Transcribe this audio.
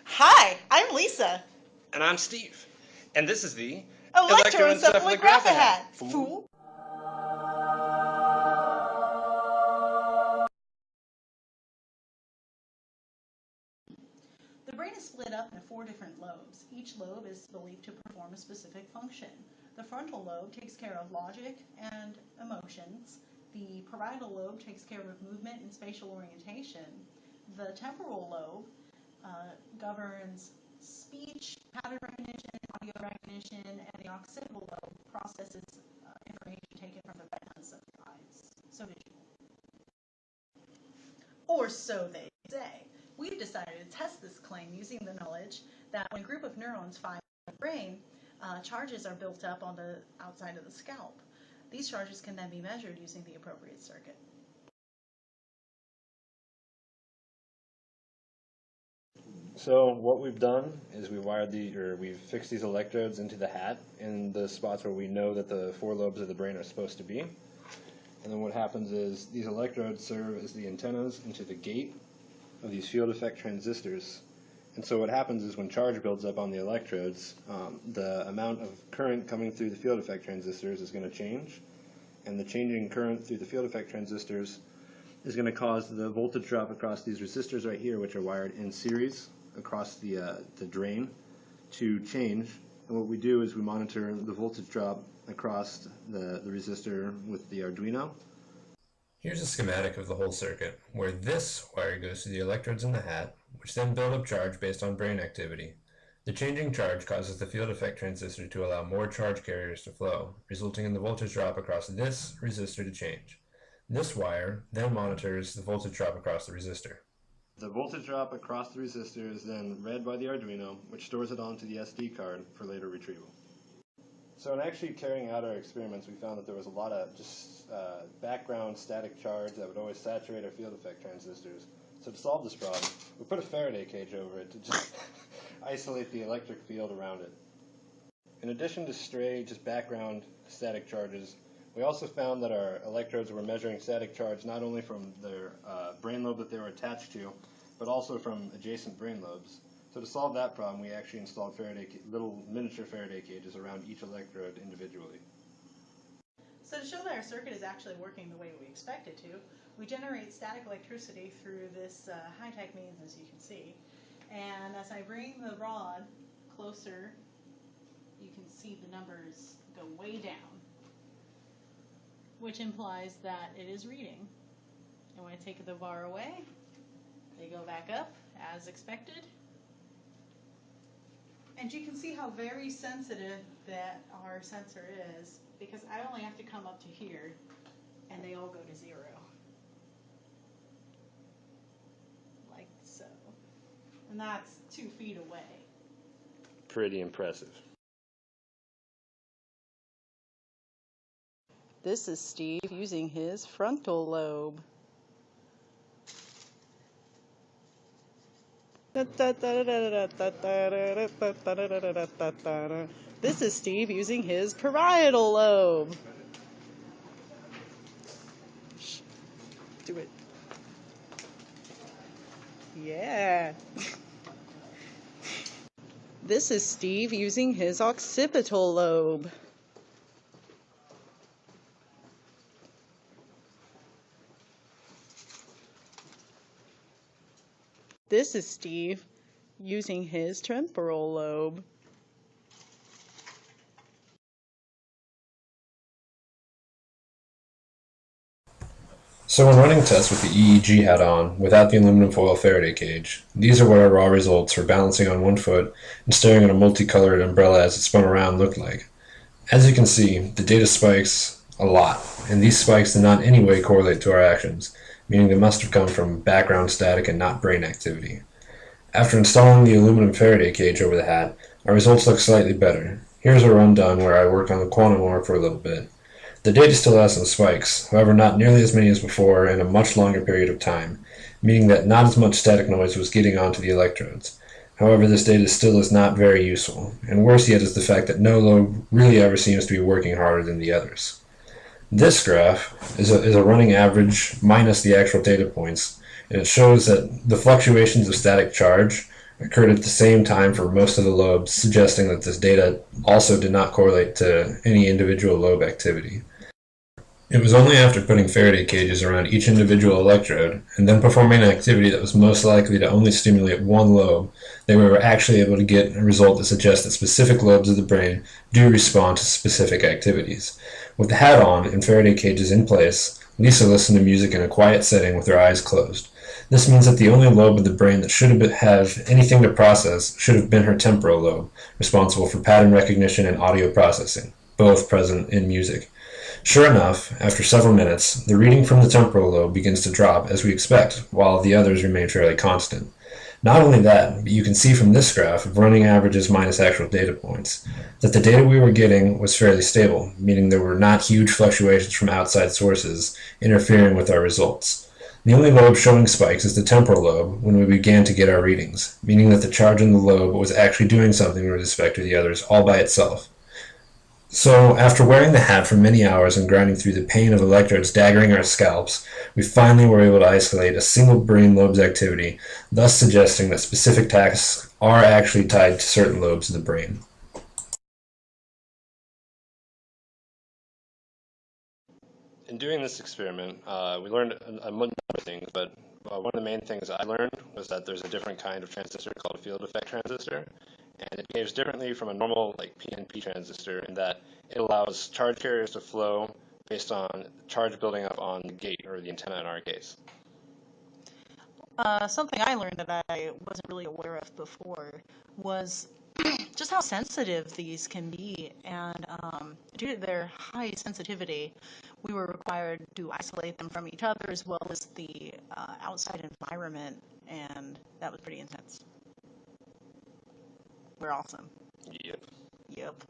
Hi, I'm Lisa. And I'm Steve. And this is the Electroencephalagraph-a-hat, fool. The brain is split up into 4 different lobes. Each lobe is believed to perform a specific function. The frontal lobe takes care of logic and emotions. The parietal lobe takes care of movement and spatial orientation. The temporal lobe governs speech, pattern recognition, audio recognition, and the occipital lobe processes information taken from the retinas of the eyes. So visual. Or so they say. We've decided to test this claim using the knowledge that when a group of neurons fire in the brain, charges are built up on the outside of the scalp. These charges can then be measured using the appropriate circuit. So what we've done is we've fixed these electrodes into the hat in the spots where we know that the 4 lobes of the brain are supposed to be. And then what happens is these electrodes serve as the antennas into the gate of these field effect transistors. And so what happens is when charge builds up on the electrodes, the amount of current coming through the field effect transistors is going to change. And the changing current through the field effect transistors is going to cause the voltage drop across these resistors right here, which are wired in series across the drain, to change. And what we do is we monitor the voltage drop across the resistor with the Arduino. Here's a schematic of the whole circuit, where this wire goes to the electrodes in the hat, which then build up charge based on brain activity. The changing charge causes the field effect transistor to allow more charge carriers to flow, resulting in the voltage drop across this resistor to change. This wire then monitors the voltage drop across the resistor. The voltage drop across the resistor is then read by the Arduino, which stores it onto the SD card for later retrieval. So in actually carrying out our experiments, we found that there was a lot of just background static charge that would always saturate our field effect transistors. So to solve this problem, we put a Faraday cage over it to just isolate the electric field around it. In addition to stray, just background static charges, we also found that our electrodes were measuring static charge not only from their brain lobe that they were attached to, but also from adjacent brain lobes. So to solve that problem, we actually installed little miniature Faraday cages around each electrode individually. So to show that our circuit is actually working the way we expect it to, we generate static electricity through this high-tech means, as you can see. And as I bring the rod closer, you can see the numbers go way down, which implies that it is reading. And when I take the bar away, they go back up as expected. And you can see how very sensitive that our sensor is, because I only have to come up to here and they all go to 0. Like so. And that's 2 feet away. Pretty impressive. This is Steve using his frontal lobe. This is Steve using his parietal lobe. Shh. Do it. Yeah. This is Steve using his occipital lobe. This is Steve using his temporal lobe. So when running tests with the EEG hat on, without the aluminum foil Faraday cage, these are what our raw results for balancing on one foot and staring at a multicolored umbrella as it spun around looked like. As you can see, the data spikes a lot, and these spikes do not in any way correlate to our actions, meaning they must have come from background static and not brain activity. After installing the aluminum Faraday cage over the hat, our results look slightly better. Here's a rundown where I worked on the quantum work for a little bit. The data still has some spikes, however not nearly as many as before in a much longer period of time, meaning that not as much static noise was getting onto the electrodes. However, this data still is not very useful, and worse yet is the fact that no lobe really ever seems to be working harder than the others. This graph is a running average minus the actual data points, and it shows that the fluctuations of static charge occurred at the same time for most of the lobes, suggesting that this data also did not correlate to any individual lobe activity. It was only after putting Faraday cages around each individual electrode, and then performing an activity that was most likely to only stimulate one lobe, that we were actually able to get a result that suggests that specific lobes of the brain do respond to specific activities. With the hat on and Faraday cages in place, Lisa listened to music in a quiet setting with her eyes closed. This means that the only lobe of the brain that should have anything to process should have been her temporal lobe, responsible for pattern recognition and audio processing, both present in music. Sure enough, after several minutes, the reading from the temporal lobe begins to drop as we expect, while the others remain fairly constant. Not only that, but you can see from this graph of running averages minus actual data points, that the data we were getting was fairly stable, meaning there were not huge fluctuations from outside sources interfering with our results. The only lobe showing spikes is the temporal lobe when we began to get our readings, meaning that the charge in the lobe was actually doing something with respect to the others all by itself. So, after wearing the hat for many hours and grinding through the pain of electrodes daggering our scalps, we finally were able to isolate a single brain lobe's activity, thus suggesting that specific tasks are actually tied to certain lobes of the brain. In doing this experiment, we learned a number of things, but one of the main things I learned was that there's a different kind of transistor called a field effect transistor, and it behaves differently from a normal PNP transistor in that it allows charge carriers to flow based on charge building up on the gate, or the antenna in our case. Something I learned that I wasn't really aware of before was just how sensitive these can be, and due to their high sensitivity, we were required to isolate them from each other as well as the outside environment, and that was pretty intense. We're awesome. Yep. Yep.